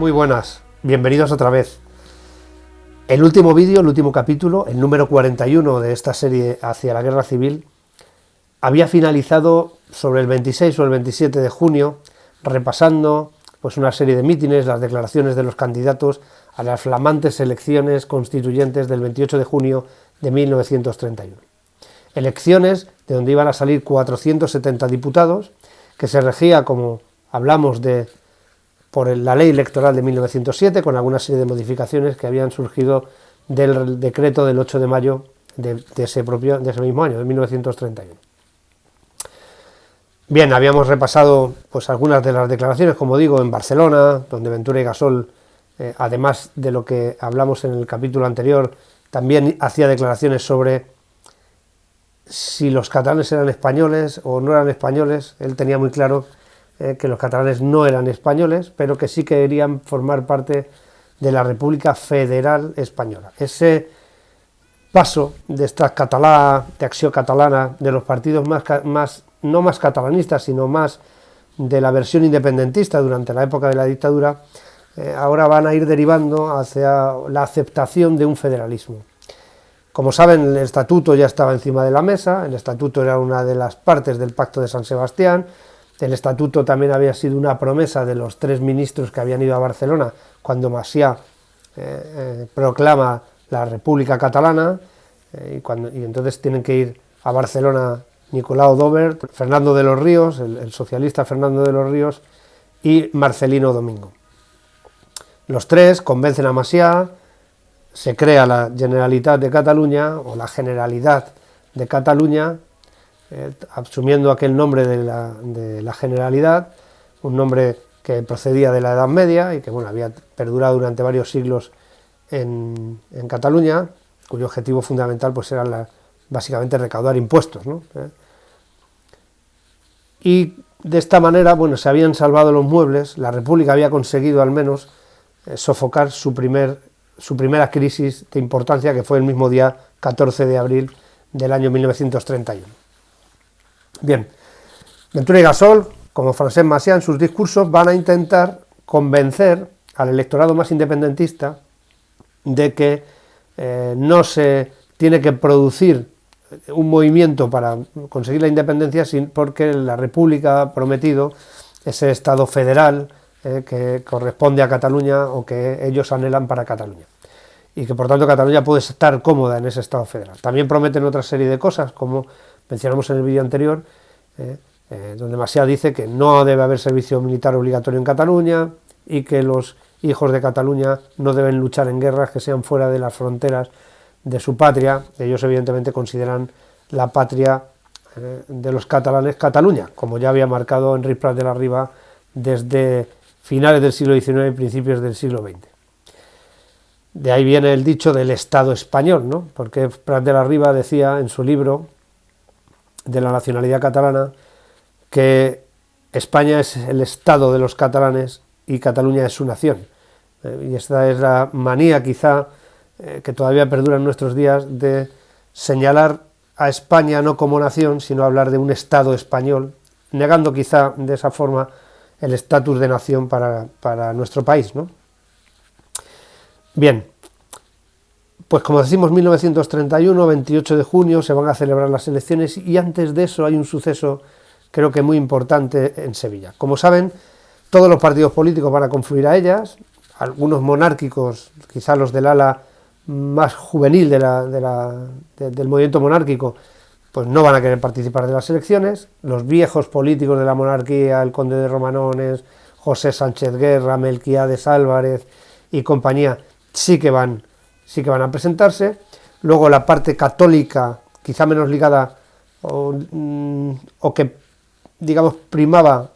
Muy buenas, bienvenidos otra vez. El último vídeo, el último capítulo, el número 41 de esta serie hacia la guerra civil, había finalizado sobre el 26 o el 27 de junio, repasando pues una serie de mítines, las declaraciones de los candidatos a las flamantes elecciones constituyentes del 28 de junio de 1931. Elecciones de donde iban a salir 470 diputados, que se regía, como hablamos, por la ley electoral de 1907, con alguna serie de modificaciones que habían surgido del decreto del 8 de mayo de ese mismo año, de 1931. Bien, habíamos repasado pues algunas de las declaraciones, como digo, en Barcelona, donde Ventura y Gasol, además de lo que hablamos en el capítulo anterior, también hacía declaraciones sobre si los catalanes eran españoles o no eran españoles. Él tenía muy claro que los catalanes no eran españoles, pero que sí querían formar parte de la República Federal Española. Ese paso de esta catalá, de acció catalana, de los partidos no más catalanistas, sino más de la versión independentista durante la época de la dictadura, ahora van a ir derivando hacia la aceptación de un federalismo. Como saben, el estatuto ya estaba encima de la mesa, el estatuto era una de las partes del Pacto de San Sebastián. El estatuto también había sido una promesa de los 3 ministros que habían ido a Barcelona cuando Macià proclama la República Catalana, y entonces tienen que ir a Barcelona Nicolau d'Obert, Fernando de los Ríos, el socialista Fernando de los Ríos, y Marcelino Domingo. Los 3 convencen a Macià, se crea la Generalitat de Cataluña, o la Generalidad de Cataluña, asumiendo aquel nombre de la Generalidad, un nombre que procedía de la Edad Media y que había perdurado durante varios siglos en Cataluña, cuyo objetivo fundamental pues era básicamente recaudar impuestos, ¿no? Y de esta manera se habían salvado los muebles. La República había conseguido al menos sofocar su primera crisis de importancia, que fue el mismo día 14 de abril del año 1931. Bien, Ventura y Gasol, como Francesc Macià, en sus discursos van a intentar convencer al electorado más independentista de que no se tiene que producir un movimiento para conseguir la independencia, porque la República ha prometido ese Estado federal que corresponde a Cataluña, o que ellos anhelan para Cataluña, y que por tanto Cataluña puede estar cómoda en ese Estado federal. También prometen otra serie de cosas, como mencionamos en el vídeo anterior, donde Macià dice que no debe haber servicio militar obligatorio en Cataluña y que los hijos de Cataluña no deben luchar en guerras que sean fuera de las fronteras de su patria. Ellos evidentemente consideran la patria de los catalanes Cataluña, como ya había marcado Enric Prat de la Riba desde finales del siglo XIX y principios del siglo XX. De ahí viene el dicho del Estado español, ¿no? Porque Prat de la Riba decía en su libro de la nacionalidad catalana que España es el Estado de los catalanes y Cataluña es su nación. Y esta es la manía quizá que todavía perdura en nuestros días, de señalar a España no como nación, sino hablar de un Estado español, negando quizá de esa forma el estatus de nación para nuestro país, ¿no? Bien, pues como decimos, 1931, 28 de junio, se van a celebrar las elecciones, y antes de eso hay un suceso creo que muy importante en Sevilla. Como saben, todos los partidos políticos van a confluir a ellas, algunos monárquicos, quizá los del ala más juvenil del movimiento monárquico, pues no van a querer participar de las elecciones. Los viejos políticos de la monarquía, el conde de Romanones, José Sánchez Guerra, Melquiades Álvarez y compañía, sí que van a presentarse. Luego la parte católica, quizá menos ligada o que digamos primaba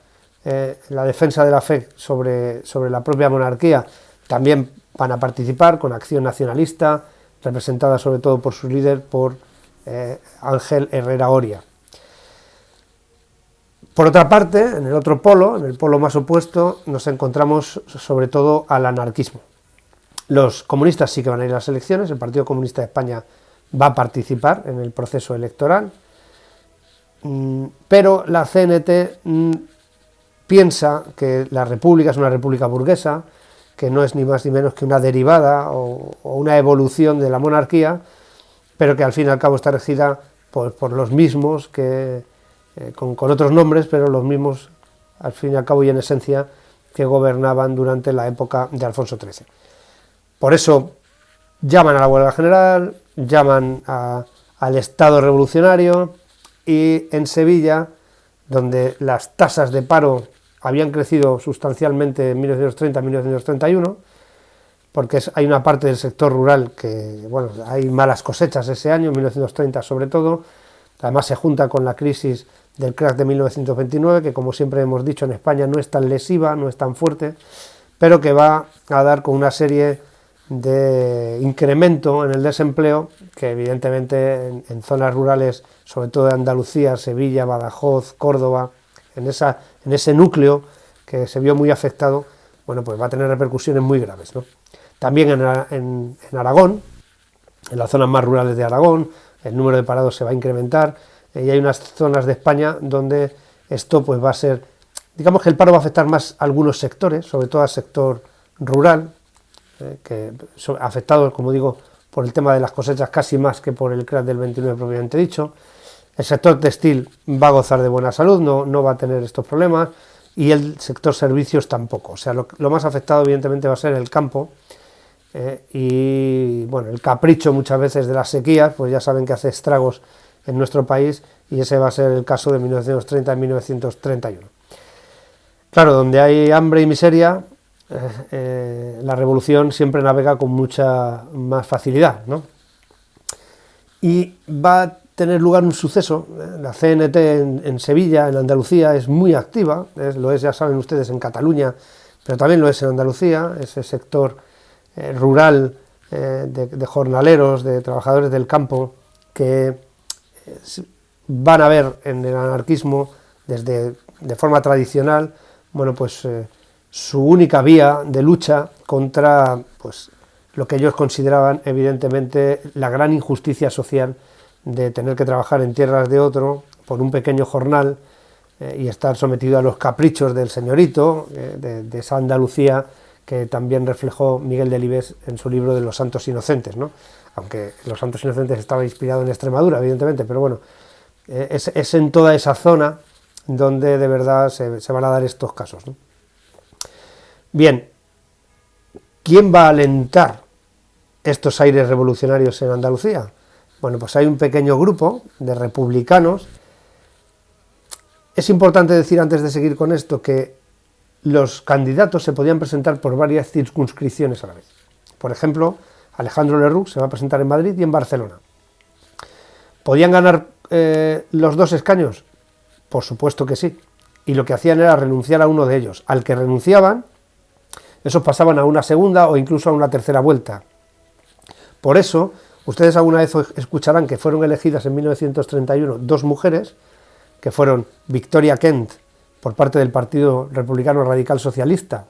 la defensa de la fe sobre la propia monarquía, también van a participar con Acción Nacionalista, representada sobre todo por su líder, por Ángel Herrera Oria. Por otra parte, en el otro polo, en el polo más opuesto, nos encontramos sobre todo al anarquismo. Los comunistas sí que van a ir a las elecciones, el Partido Comunista de España va a participar en el proceso electoral, pero la CNT piensa que la república es una república burguesa, que no es ni más ni menos que una derivada o una evolución de la monarquía, pero que al fin y al cabo está regida por los mismos, con otros nombres, pero los mismos al fin y al cabo y en esencia que gobernaban durante la época de Alfonso XIII. Por eso llaman a la huelga general, llaman al Estado revolucionario, y en Sevilla, donde las tasas de paro habían crecido sustancialmente en 1930-1931, porque hay una parte del sector rural que, bueno, hay malas cosechas ese año, 1930 sobre todo, además se junta con la crisis del crack de 1929, que como siempre hemos dicho en España no es tan lesiva, no es tan fuerte, pero que va a dar con una serie de incremento en el desempleo, que evidentemente en zonas rurales, sobre todo de Andalucía, Sevilla, Badajoz, Córdoba, en ese núcleo que se vio muy afectado, bueno, pues va a tener repercusiones muy graves, ¿no? También en Aragón, en las zonas más rurales de Aragón, el número de parados se va a incrementar, y hay unas zonas de España donde esto pues va a ser, digamos que el paro va a afectar más a algunos sectores, sobre todo al sector rural, que afectados, como digo, por el tema de las cosechas casi más que por el crack del 29 propiamente dicho. El sector textil va a gozar de buena salud, no va a tener estos problemas, y el sector servicios tampoco. O sea, lo más afectado evidentemente va a ser el campo, y bueno, el capricho muchas veces de las sequías, pues ya saben que hace estragos en nuestro país, y ese va a ser el caso de 1930 y 1931. Claro, donde hay hambre y miseria, la revolución siempre navega con mucha más facilidad, ¿no? Y va a tener lugar un suceso, la CNT en Sevilla, en Andalucía, es muy activa, lo es, ya saben ustedes, en Cataluña, pero también lo es en Andalucía, ese sector rural de jornaleros, de trabajadores del campo, que van a ver en el anarquismo, de forma tradicional, bueno, pues su única vía de lucha contra, pues, lo que ellos consideraban evidentemente la gran injusticia social de tener que trabajar en tierras de otro por un pequeño jornal y estar sometido a los caprichos del señorito, de esa Andalucía que también reflejó Miguel Delibes en su libro de Los Santos Inocentes, ¿no? Aunque Los Santos Inocentes estaba inspirado en Extremadura, evidentemente, pero bueno, es en toda esa zona donde de verdad se van a dar estos casos, ¿no? Bien, ¿quién va a alentar estos aires revolucionarios en Andalucía? Bueno, pues hay un pequeño grupo de republicanos. Es importante decir, antes de seguir con esto, que los candidatos se podían presentar por varias circunscripciones a la vez. Por ejemplo, Alejandro Lerroux se va a presentar en Madrid y en Barcelona. ¿Podían ganar los dos escaños? Por supuesto que sí. Y lo que hacían era renunciar a uno de ellos. Al que renunciaban, esos pasaban a una segunda o incluso a una tercera vuelta. Por eso, ustedes alguna vez escucharán que fueron elegidas en 1931 dos mujeres, que fueron Victoria Kent, por parte del Partido Republicano Radical Socialista,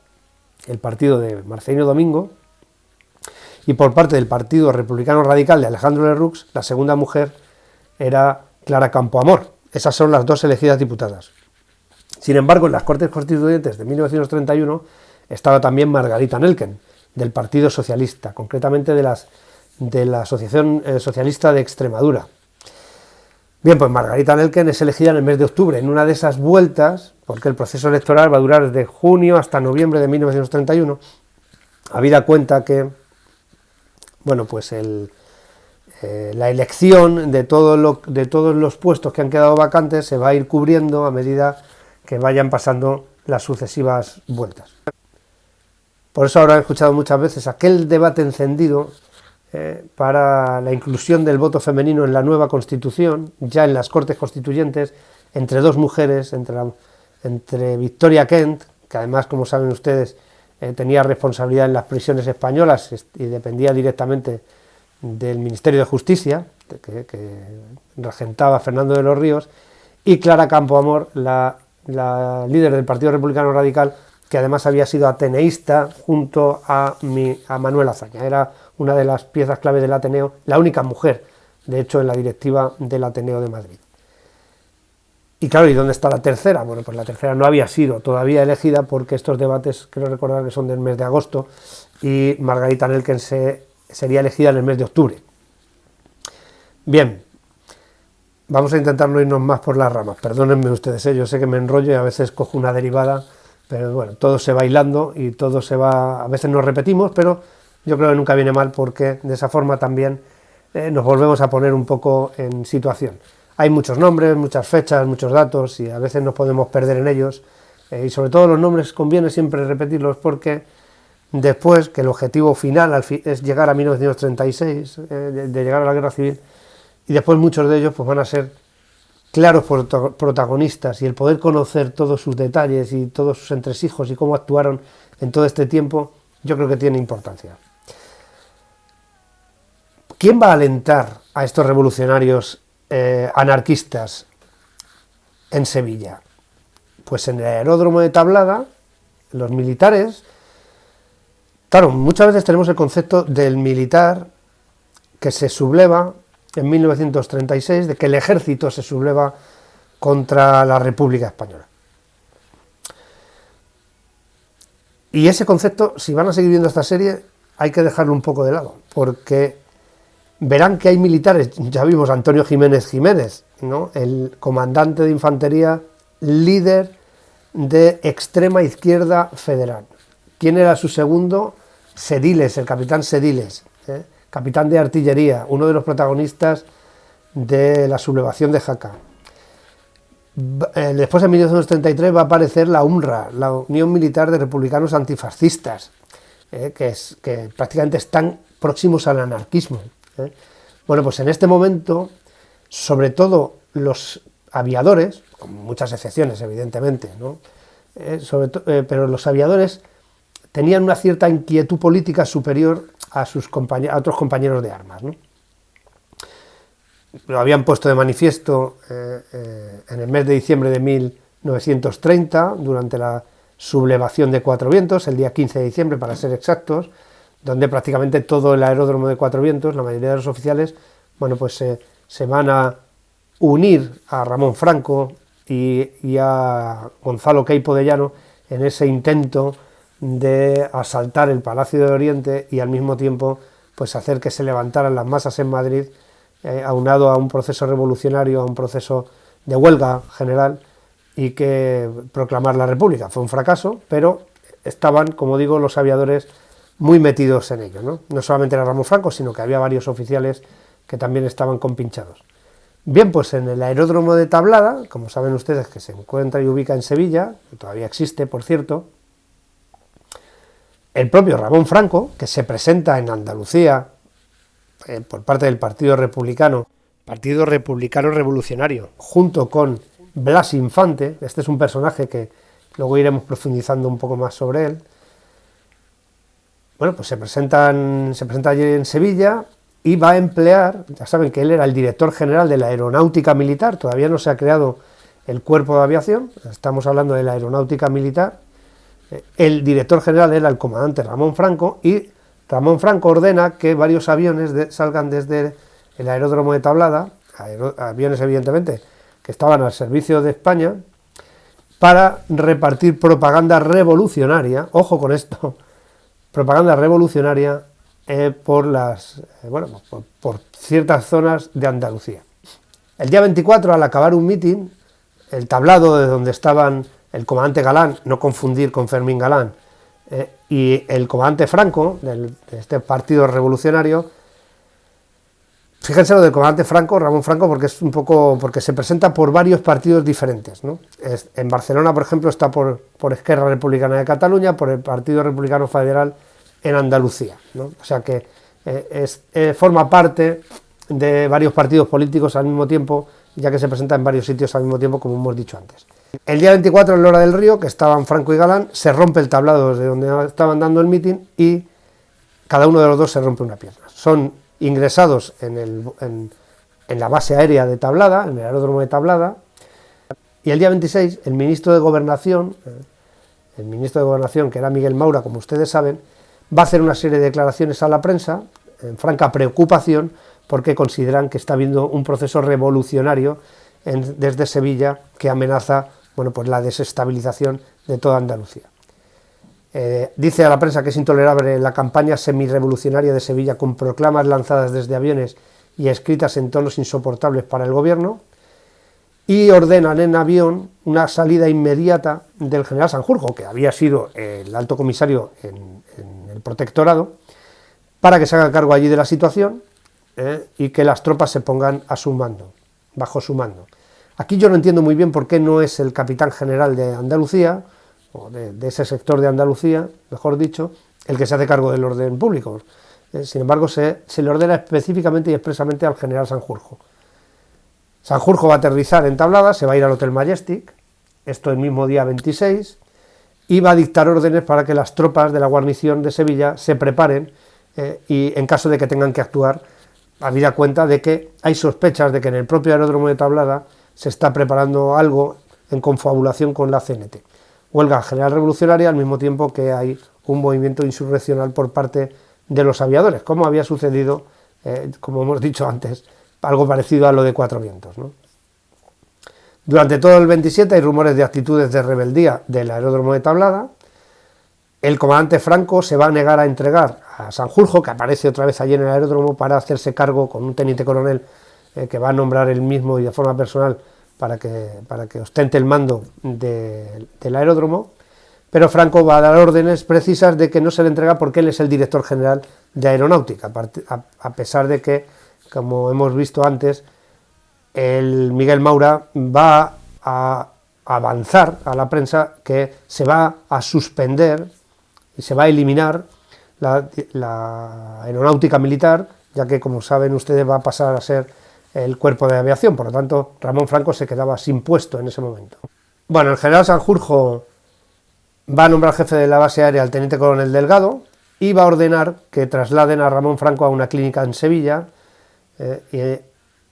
el partido de Marcelino Domingo, y por parte del Partido Republicano Radical de Alejandro Lerroux, la segunda mujer era Clara Campoamor. Esas son las dos elegidas diputadas. Sin embargo, en las Cortes Constituyentes de 1931 estaba también Margarita Nelken, del Partido Socialista, concretamente de la Asociación Socialista de Extremadura. Bien, pues Margarita Nelken es elegida en el mes de octubre, en una de esas vueltas, porque el proceso electoral va a durar desde junio hasta noviembre de 1931, habida cuenta que, bueno, pues la elección de todos los puestos que han quedado vacantes se va a ir cubriendo a medida que vayan pasando las sucesivas vueltas. Por eso habrán escuchado muchas veces aquel debate encendido para la inclusión del voto femenino en la nueva Constitución, ya en las Cortes Constituyentes, entre dos mujeres, entre Victoria Kent, que además, como saben ustedes, tenía responsabilidad en las prisiones españolas y dependía directamente del Ministerio de Justicia, que regentaba Fernando de los Ríos, y Clara Campoamor, la líder del Partido Republicano Radical, que además había sido ateneísta junto a Manuel Azaña. Era una de las piezas clave del Ateneo, la única mujer, de hecho, en la directiva del Ateneo de Madrid. Y claro, ¿y dónde está la tercera? Bueno, pues la tercera no había sido todavía elegida porque estos debates, creo recordar que son del mes de agosto, y Margarita Nelken sería elegida en el mes de octubre. Bien, vamos a intentar no irnos más por las ramas, perdónenme ustedes, yo sé que me enrollo y a veces cojo una derivada, pero bueno, todo se va hilando y todo se va, a veces nos repetimos, pero yo creo que nunca viene mal porque de esa forma también nos volvemos a poner un poco en situación. Hay muchos nombres, muchas fechas, muchos datos y a veces nos podemos perder en ellos y sobre todo los nombres conviene siempre repetirlos porque después que el objetivo final es llegar a 1936, de llegar a la guerra civil, y después muchos de ellos pues van a ser claros protagonistas y el poder conocer todos sus detalles y todos sus entresijos y cómo actuaron en todo este tiempo, yo creo que tiene importancia. ¿Quién va a alentar a estos revolucionarios anarquistas en Sevilla? Pues en el aeródromo de Tablada, los militares. Claro, muchas veces tenemos el concepto del militar que se subleva en 1936, de que el ejército se subleva contra la República Española. Y ese concepto, si van a seguir viendo esta serie, hay que dejarlo un poco de lado, porque verán que hay militares, ya vimos a Antonio Jiménez Jiménez, ¿no?, el comandante de infantería, líder de extrema izquierda federal. ¿Quién era su segundo? Sediles, el capitán Sediles, capitán de artillería, uno de los protagonistas de la sublevación de Jaca. Después, en 1933, va a aparecer la UMRA, la Unión Militar de Republicanos Antifascistas, que prácticamente están próximos al anarquismo. Bueno, pues en este momento, sobre todo los aviadores, con muchas excepciones, evidentemente, ¿no?, pero los aviadores tenían una cierta inquietud política superior a otros compañeros de armas, ¿no? Lo habían puesto de manifiesto en el mes de diciembre de 1930, durante la sublevación de Cuatro Vientos, el día 15 de diciembre para ser exactos, donde prácticamente todo el aeródromo de Cuatro Vientos, la mayoría de los oficiales, bueno, pues se van a unir a Ramón Franco y a Gonzalo Queipo de Llano en ese intento de asaltar el Palacio de Oriente y al mismo tiempo pues hacer que se levantaran las masas en Madrid, aunado a un proceso revolucionario, a un proceso de huelga general y que proclamar la República. Fue un fracaso, pero estaban, como digo, los aviadores muy metidos en ello, ¿no? No solamente era Ramón Franco, sino que había varios oficiales que también estaban compinchados. Bien, pues en el aeródromo de Tablada, como saben ustedes que se encuentra y ubica en Sevilla, que todavía existe, por cierto, el propio Ramón Franco, que se presenta en Andalucía por parte del Partido Republicano Revolucionario, junto con Blas Infante. Este es un personaje que luego iremos profundizando un poco más sobre él. Bueno, pues se presenta allí en Sevilla y va a emplear, ya saben que él era el director general de la Aeronáutica Militar, todavía no se ha creado el cuerpo de aviación, estamos hablando de la Aeronáutica Militar. El director general era el comandante Ramón Franco y Ramón Franco ordena que varios aviones salgan desde el aeródromo de Tablada, aviones evidentemente que estaban al servicio de España, para repartir propaganda revolucionaria, ojo con esto, propaganda revolucionaria por ciertas zonas de Andalucía. El día 24, al acabar un mitin, el tablado de donde estaban el comandante Galán, no confundir con Fermín Galán, y el comandante Franco, de este partido revolucionario. Fíjense lo del comandante Franco, Ramón Franco, porque se presenta por varios partidos diferentes, ¿no? En Barcelona, por ejemplo, está por Esquerra Republicana de Cataluña, por el Partido Republicano Federal en Andalucía, ¿no? O sea que forma parte de varios partidos políticos al mismo tiempo, ya que se presenta en varios sitios al mismo tiempo, como hemos dicho antes. El día 24, en Lora del Río, que estaban Franco y Galán, se rompe el tablado desde donde estaban dando el mitin y cada uno de los dos se rompe una pierna. Son ingresados en la base aérea de Tablada, en el aeródromo de Tablada, y el día 26 el ministro de Gobernación, que era Miguel Maura, como ustedes saben, va a hacer una serie de declaraciones a la prensa en franca preocupación porque consideran que está habiendo un proceso revolucionario desde Sevilla, que amenaza, bueno, pues la desestabilización de toda Andalucía. Dice a la prensa que es intolerable la campaña semirevolucionaria de Sevilla, con proclamas lanzadas desde aviones y escritas en tonos insoportables para el gobierno, y ordenan en avión una salida inmediata del general Sanjurjo, que había sido el alto comisario en el protectorado, para que se haga cargo allí de la situación y que las tropas se pongan a su mando, bajo su mando. Aquí yo no entiendo muy bien por qué no es el capitán general de Andalucía, o de ese sector de Andalucía, mejor dicho, el que se hace cargo del orden público. Sin embargo, se le ordena específicamente y expresamente al general Sanjurjo. Sanjurjo va a aterrizar en Tablada, se va a ir al Hotel Majestic, esto el mismo día 26, y va a dictar órdenes para que las tropas de la guarnición de Sevilla se preparen y en caso de que tengan que actuar, habida cuenta de que hay sospechas de que en el propio aeródromo de Tablada se está preparando algo en confabulación con la CNT. Huelga general revolucionaria al mismo tiempo que hay un movimiento insurreccional por parte de los aviadores, como había sucedido, como hemos dicho antes, algo parecido a lo de Cuatro Vientos, ¿no? Durante todo el 27 hay rumores de actitudes de rebeldía del aeródromo de Tablada. El comandante Franco se va a negar a entregar a Sanjurjo, que aparece otra vez allí en el aeródromo, para hacerse cargo con un teniente coronel que va a nombrar él mismo y de forma personal para que ostente el mando del aeródromo, pero Franco va a dar órdenes precisas de que no se le entrega porque él es el director general de aeronáutica, a pesar de que, como hemos visto antes, el Miguel Maura va a avanzar a la prensa que se va a suspender y se va a eliminar la aeronáutica militar, ya que, como saben ustedes, va a pasar a ser el cuerpo de aviación. Por lo tanto, Ramón Franco se quedaba sin puesto en ese momento. Bueno, el general Sanjurjo va a nombrar jefe de la base aérea al teniente coronel Delgado y va a ordenar que trasladen a Ramón Franco a una clínica en Sevilla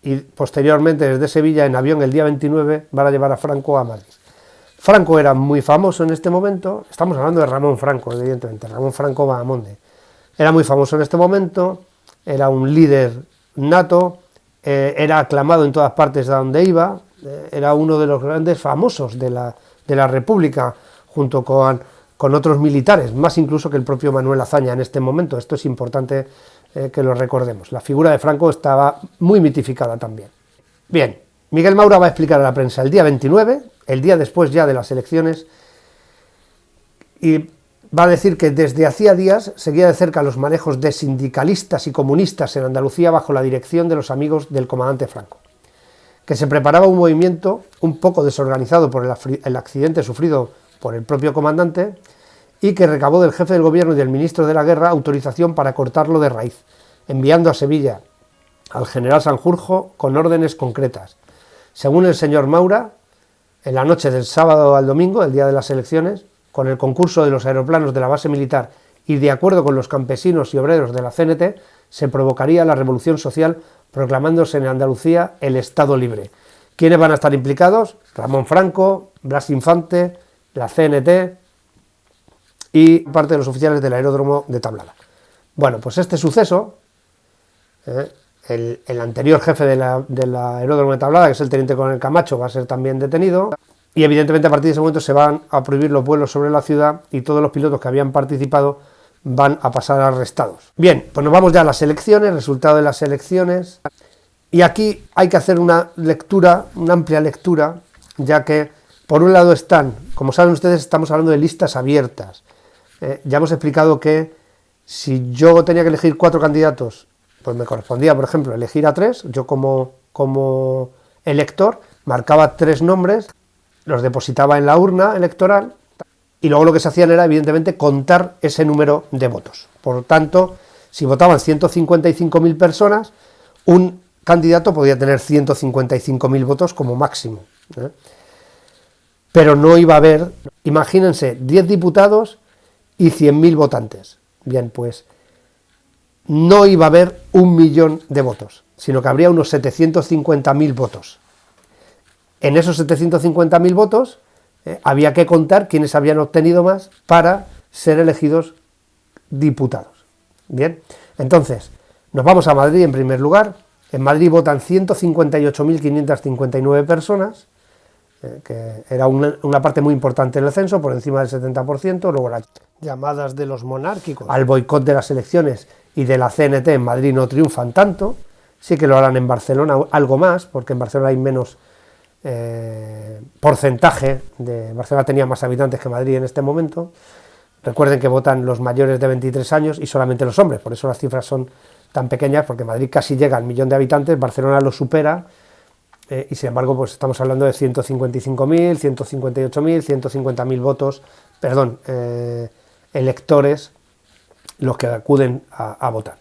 y posteriormente desde Sevilla en avión el día 29 van a llevar a Franco a Madrid. Franco era muy famoso en este momento, estamos hablando de Ramón Franco, evidentemente, Ramón Franco Bahamonde. Era muy famoso en este momento, era un líder nato, era aclamado en todas partes a donde iba, era uno de los grandes famosos de la República, junto con otros militares, más incluso que el propio Manuel Azaña en este momento. Esto es importante que lo recordemos. La figura de Franco estaba muy mitificada también. Bien, Miguel Maura va a explicar a la prensa el día 29, el día después ya de las elecciones, y va a decir que desde hacía días seguía de cerca los manejos de sindicalistas y comunistas en Andalucía bajo la dirección de los amigos del comandante Franco, que se preparaba un movimiento un poco desorganizado por el accidente sufrido por el propio comandante y que recabó del jefe del gobierno y del ministro de la guerra autorización para cortarlo de raíz, enviando a Sevilla al general Sanjurjo con órdenes concretas. Según el señor Maura, en la noche del sábado al domingo, el día de las elecciones, con el concurso de los aeroplanos de la base militar y de acuerdo con los campesinos y obreros de la CNT, se provocaría la revolución social proclamándose en Andalucía el Estado libre. ¿Quiénes van a estar implicados? Ramón Franco, Blas Infante, la CNT y parte de los oficiales del aeródromo de Tablada. Bueno, pues este suceso, el anterior jefe del aeródromo de Tablada, que es el teniente coronel Camacho, va a ser también detenido. Y evidentemente a partir de ese momento se van a prohibir los vuelos sobre la ciudad y todos los pilotos que habían participado van a pasar arrestados. Bien, pues nos vamos ya a las elecciones, resultado de las elecciones. Y aquí hay que hacer una lectura, una amplia lectura, ya que por un lado están, como saben ustedes, estamos hablando de listas abiertas. Ya hemos explicado que si yo tenía que elegir 4 candidatos, pues me correspondía, por ejemplo, elegir a 3. Yo como elector marcaba 3 nombres, los depositaba en la urna electoral y luego lo que se hacían era, evidentemente, contar ese número de votos. Por tanto, si votaban 155.000 personas, un candidato podía tener 155.000 votos como máximo, Pero no iba a haber, imagínense, 10 diputados y 100.000 votantes. Bien, pues no iba a haber 1 millón de votos, sino que habría unos 750.000 votos. En esos 750.000 votos había que contar quiénes habían obtenido más para ser elegidos diputados. Bien, entonces nos vamos a Madrid en primer lugar. En Madrid votan 158.559 personas, que era una parte muy importante del censo, por encima del 70%, luego las llamadas de los monárquicos al boicot de las elecciones y de la CNT en Madrid no triunfan tanto, sí que lo harán en Barcelona algo más, porque en Barcelona hay menos porcentaje, Barcelona tenía más habitantes que Madrid en este momento. Recuerden que votan los mayores de 23 años y solamente los hombres, por eso las cifras son tan pequeñas, porque Madrid casi llega al 1.000.000 de habitantes, Barcelona lo supera, y sin embargo pues estamos hablando de 155.000, 158.000, 150.000 votos, perdón, electores los que acuden a votar.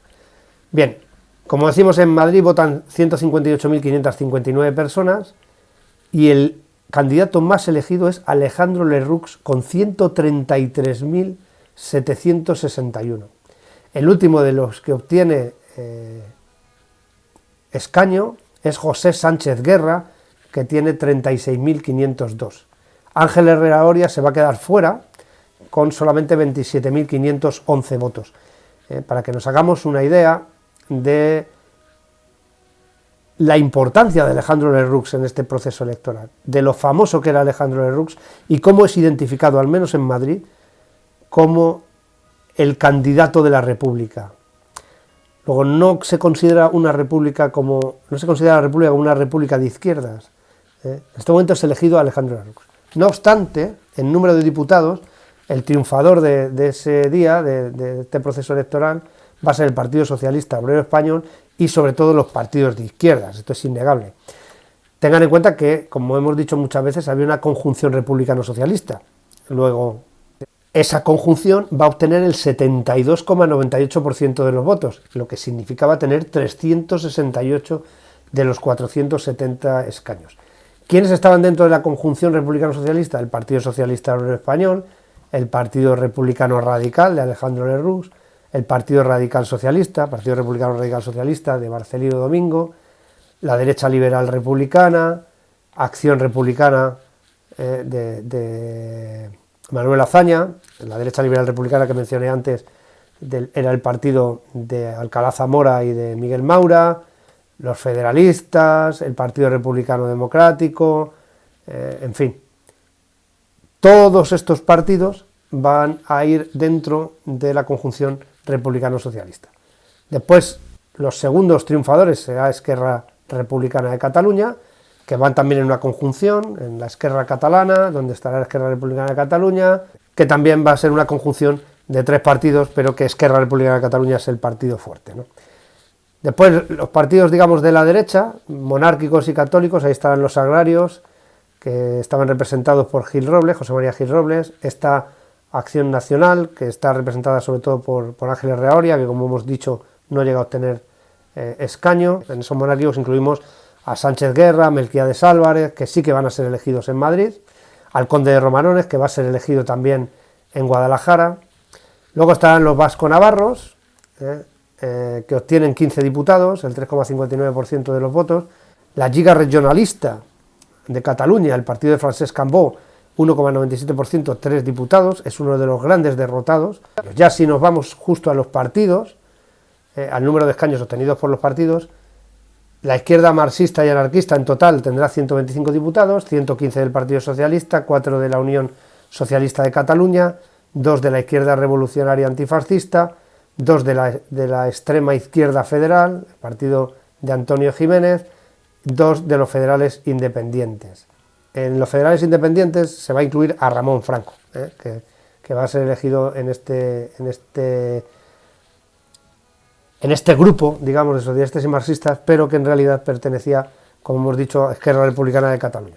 Bien, como decimos, en Madrid votan 158.559 personas y el candidato más elegido es Alejandro Lerroux con 133.761. El último de los que obtiene escaño es José Sánchez Guerra, que tiene 36.502. Ángel Herrera Oria se va a quedar fuera con solamente 27.511 votos. Para que nos hagamos una idea de la importancia de Alejandro Lerroux en este proceso electoral, de lo famoso que era Alejandro Lerroux y cómo es identificado, al menos en Madrid, como el candidato de la República. Luego no se considera una república como una república de izquierdas. En este momento es elegido Alejandro Lerroux. No obstante, en número de diputados, el triunfador de ese día, de este proceso electoral, va a ser el Partido Socialista Obrero Español y sobre todo los partidos de izquierdas, esto es innegable. Tengan en cuenta que, como hemos dicho muchas veces, había una conjunción republicano-socialista. Luego, esa conjunción va a obtener el 72,98% de los votos, lo que significaba tener 368 de los 470 escaños. ¿Quiénes estaban dentro de la conjunción republicano-socialista? El Partido Socialista Obrero Español, el Partido Republicano Radical de Alejandro Lerroux, el Partido Radical Socialista, Partido Republicano Radical Socialista de Marcelino Domingo, la derecha liberal republicana, Acción Republicana de Manuel Azaña, la derecha liberal republicana que mencioné antes era el partido de Alcalá Zamora y de Miguel Maura, los federalistas, el Partido Republicano Democrático, en fin. Todos estos partidos van a ir dentro de la conjunción republicano-socialista. Después, los segundos triunfadores será Esquerra Republicana de Cataluña, que van también en una conjunción, en la Esquerra Catalana, donde estará la Esquerra Republicana de Cataluña, que también va a ser una conjunción de tres partidos, pero que Esquerra Republicana de Cataluña es el partido fuerte, ¿no? Después, los partidos, digamos, de la derecha, monárquicos y católicos, ahí estarán los agrarios, que estaban representados por Gil Robles, José María Gil Robles, esta Acción Nacional, que está representada sobre todo por Ángel Herrera Oria, que como hemos dicho no llega a obtener escaño. En esos monárquicos incluimos a Sánchez Guerra, Melquiades Álvarez, que sí que van a ser elegidos en Madrid, al Conde de Romanones, que va a ser elegido también en Guadalajara. Luego estarán los vasco-navarros, que obtienen 15 diputados, el 3,59% de los votos. La Lliga Regionalista de Cataluña, el partido de Francesc Cambó, 1,97%, 3 diputados, es uno de los grandes derrotados. Ya si nos vamos justo a los partidos, al número de escaños obtenidos por los partidos, la izquierda marxista y anarquista en total tendrá 125 diputados, 115 del Partido Socialista, 4 de la Unión Socialista de Cataluña, 2 de la izquierda revolucionaria antifascista, 2 de la extrema izquierda federal, el partido de Antonio Jiménez, 2 de los federales independientes. En los federales independientes se va a incluir a Ramón Franco, que va a ser elegido en este grupo, digamos, de socialistas y marxistas, pero que en realidad pertenecía, como hemos dicho, a Esquerra Republicana de Cataluña.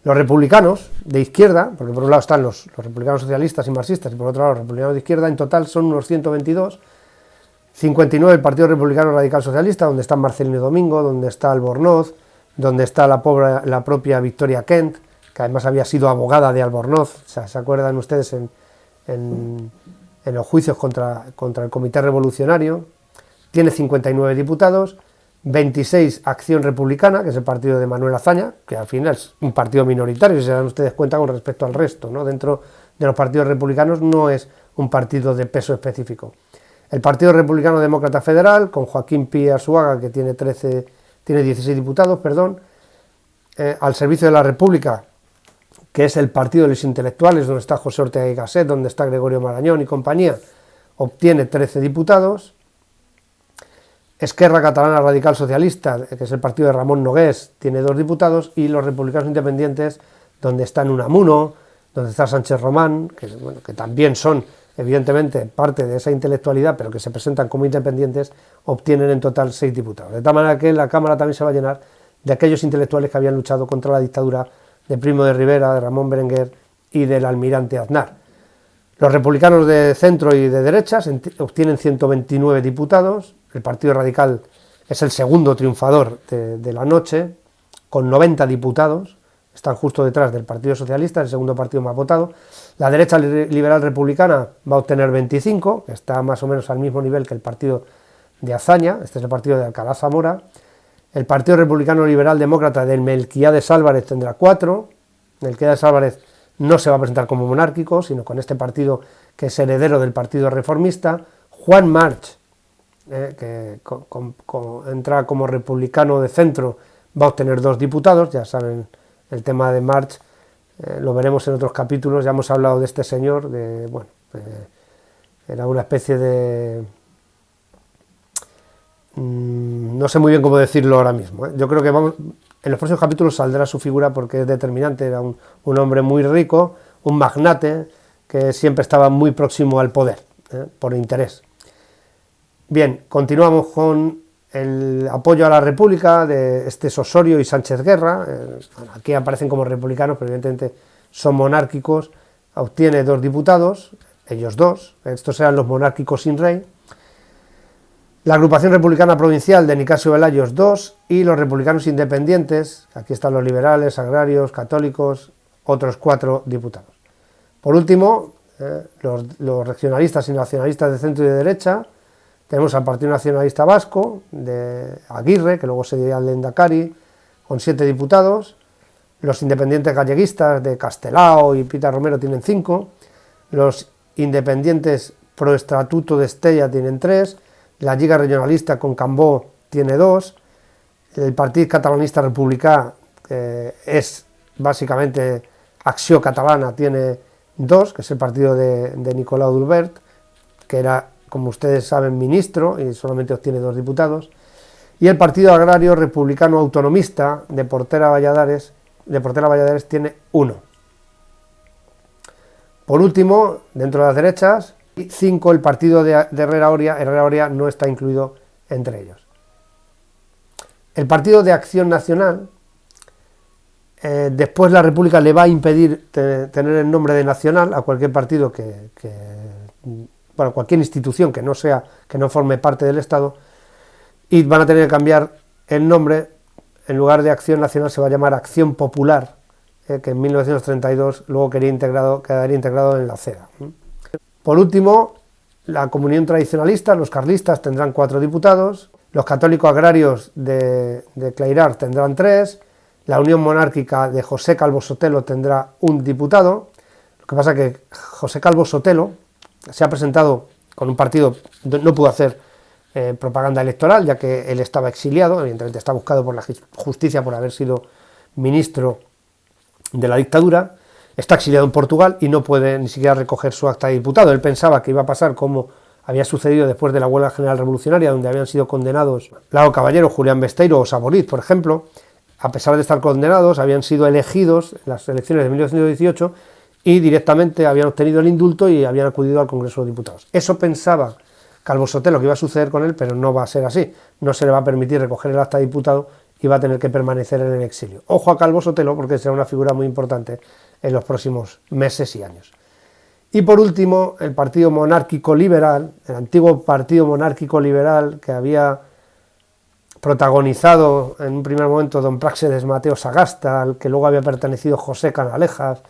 Los republicanos de izquierda, porque por un lado están los republicanos socialistas y marxistas, y por otro lado los republicanos de izquierda, en total son unos 122, 59 el Partido Republicano Radical Socialista, donde está Marcelino Domingo, donde está Albornoz, donde está la propia Victoria Kent, que además había sido abogada de Albornoz, o sea, ¿se acuerdan ustedes en los juicios contra el Comité Revolucionario? Tiene 59 diputados, 26 Acción Republicana, que es el partido de Manuel Azaña, que al final es un partido minoritario, si se dan ustedes cuenta con respecto al resto, ¿no? Dentro de los partidos republicanos no es un partido de peso específico. El Partido Republicano Demócrata Federal, con Joaquín Pi Arzuaga, que tiene 16 diputados, al Servicio de la República, que es el Partido de los Intelectuales, donde está José Ortega y Gasset, donde está Gregorio Marañón y compañía, obtiene 13 diputados. Esquerra Catalana Radical Socialista, que es el partido de Ramón Nogués, tiene 2 diputados, y los Republicanos Independientes, donde están Unamuno, donde está Sánchez Román, que también son evidentemente parte de esa intelectualidad, pero que se presentan como independientes, obtienen en total 6 diputados. De tal manera que la Cámara también se va a llenar de aquellos intelectuales que habían luchado contra la dictadura de Primo de Rivera, de Ramón Berenguer y del almirante Aznar. Los republicanos de centro y de derechas obtienen 129 diputados, el Partido Radical es el segundo triunfador de la noche, con 90 diputados, están justo detrás del Partido Socialista, el segundo partido más votado. La derecha liberal republicana va a obtener 25, que está más o menos al mismo nivel que el partido de Azaña, este es el partido de Alcalá Zamora. El Partido Republicano Liberal Demócrata de Melquiades Álvarez tendrá 4, Melquiades Álvarez no se va a presentar como monárquico, sino con este partido que es heredero del Partido Reformista. Juan March, que entra como republicano de centro, va a obtener 2 diputados, ya saben el tema de March, lo veremos en otros capítulos, ya hemos hablado de este señor, era una especie de... no sé muy bien cómo decirlo ahora mismo, yo creo que en los próximos capítulos saldrá su figura porque es determinante, era un hombre muy rico, un magnate, que siempre estaba muy próximo al poder, por interés. Bien, continuamos con el apoyo a la República de Osorio y Sánchez Guerra, aquí aparecen como republicanos, pero evidentemente son monárquicos, obtiene 2 diputados, ellos 2, estos eran los monárquicos sin rey. La agrupación republicana provincial de Nicasio Velayos 2 y los republicanos independientes, aquí están los liberales, agrarios, católicos, otros 4 diputados. Por último, los regionalistas y nacionalistas de centro y de derecha. Tenemos al Partido Nacionalista Vasco, de Aguirre, que luego sería el Lehendakari, con 7 diputados. Los independientes galleguistas de Castelao y Pita Romero tienen 5. Los independientes pro estatuto de Estella tienen 3. La Lliga Regionalista con Cambó tiene 2. El Partit Catalanista Republicà, que es básicamente Acció Catalana, tiene 2, que es el partido de Nicolau d'Hulbert, que era, como ustedes saben, ministro y solamente obtiene 2 diputados, y el Partido Agrario Republicano Autonomista de Portela Valladares tiene 1. Por último, dentro de las derechas, 5 el partido de Herrera Oria no está incluido entre ellos. El Partido de Acción Nacional, después la República le va a impedir tener el nombre de nacional a cualquier partido cualquier institución que no forme parte del Estado, y van a tener que cambiar el nombre. En lugar de Acción Nacional se va a llamar Acción Popular, que en 1932 luego quedaría integrado en la CEDA. Por último, la Comunión Tradicionalista, los carlistas, tendrán 4 diputados, los católicos agrarios de Clairart tendrán 3, la Unión Monárquica de José Calvo Sotelo tendrá 1 diputado. Lo que pasa es que José Calvo Sotelo se ha presentado con un partido, no pudo hacer propaganda electoral, ya que él estaba exiliado, evidentemente está buscado por la justicia por haber sido ministro de la dictadura, está exiliado en Portugal y no puede ni siquiera recoger su acta de diputado. Él pensaba que iba a pasar como había sucedido después de la huelga general revolucionaria, donde habían sido condenados Lago Caballero, Julián Besteiro o Saboriz, por ejemplo. A pesar de estar condenados, habían sido elegidos en las elecciones de 1918 y directamente habían obtenido el indulto y habían acudido al Congreso de Diputados. Eso pensaba Calvo Sotelo que iba a suceder con él, pero no va a ser así. No se le va a permitir recoger el acta de diputado y va a tener que permanecer en el exilio. Ojo a Calvo Sotelo, porque será una figura muy importante en los próximos meses y años. Y por último, el Partido Monárquico Liberal, el antiguo Partido Monárquico Liberal que había protagonizado en un primer momento don Práxedes Mateo Sagasta, al que luego había pertenecido José Canalejas,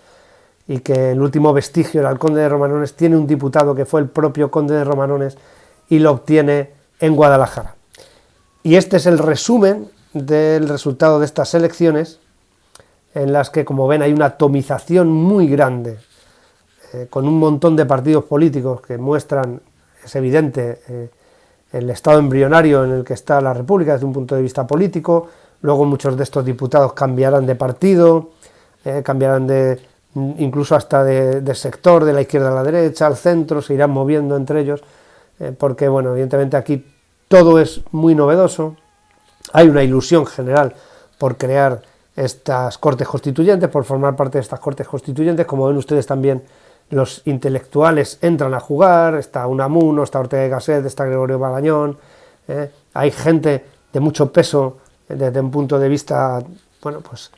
y que el último vestigio era el conde de Romanones, tiene un diputado que fue el propio conde de Romanones y lo obtiene en Guadalajara. Y este es el resumen del resultado de estas elecciones, en las que, como ven, hay una atomización muy grande, con un montón de partidos políticos que muestran es evidente el estado embrionario en el que está la República desde un punto de vista político. Luego muchos de estos diputados cambiarán de partido, cambiarán incluso hasta de sector, de la izquierda a la derecha, al centro, se irán moviendo entre ellos, porque, bueno, evidentemente aquí todo es muy novedoso, hay una ilusión general por crear estas Cortes Constituyentes, por formar parte de estas Cortes Constituyentes. Como ven ustedes también, los intelectuales entran a jugar, está Unamuno, está Ortega y Gasset, está Gregorio Marañón, hay gente de mucho peso desde un punto de vista, bueno, pues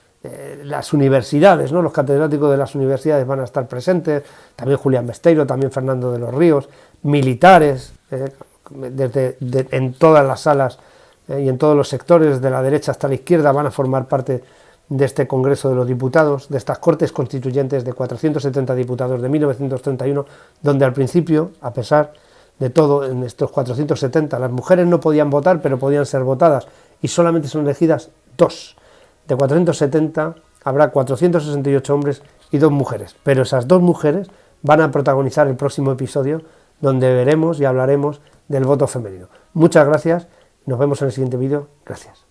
las universidades, ¿no? Los catedráticos de las universidades van a estar presentes, también Julián Besteiro, también Fernando de los Ríos, militares, en todas las salas y en todos los sectores, de la derecha hasta la izquierda, van a formar parte de este Congreso de los Diputados, de estas Cortes Constituyentes de 470 diputados de 1931, donde al principio, a pesar de todo, en estos 470, las mujeres no podían votar, pero podían ser votadas, y solamente son elegidas 2. De 470 habrá 468 hombres y 2 mujeres, pero esas 2 mujeres van a protagonizar el próximo episodio, donde veremos y hablaremos del voto femenino. Muchas gracias, nos vemos en el siguiente vídeo. Gracias.